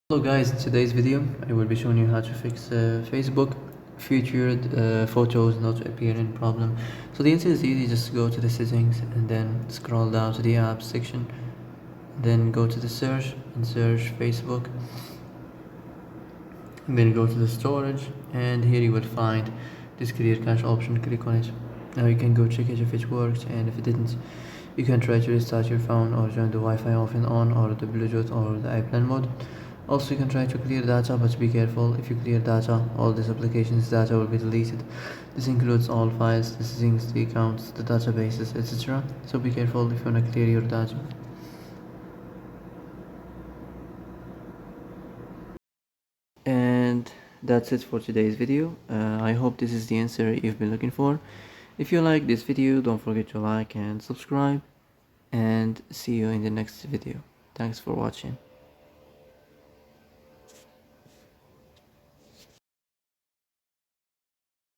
Hello guys, in today's video I will be showing you how to fix Facebook featured photos not appearing problem. So the answer is easy, just go to the settings and then scroll down to the apps section, then go to the search and search Facebook, and then go to the storage, and here you will find this clear cache option. Click on it. Now you can go check it if it worked, and if it didn't you can try to restart your phone or join the Wi-Fi off and on, or the Bluetooth or the airplane mode. Also you can try to clear data, but be careful. If you clear data, all these applications data will be deleted. This includes all files, the settings, the accounts, the databases, etc. So be careful if you want to clear your data. And that's it for today's video. I hope this is the answer you've been looking for. If you like this video, don't forget to like and subscribe, and see you in the next video. Thanks for watching.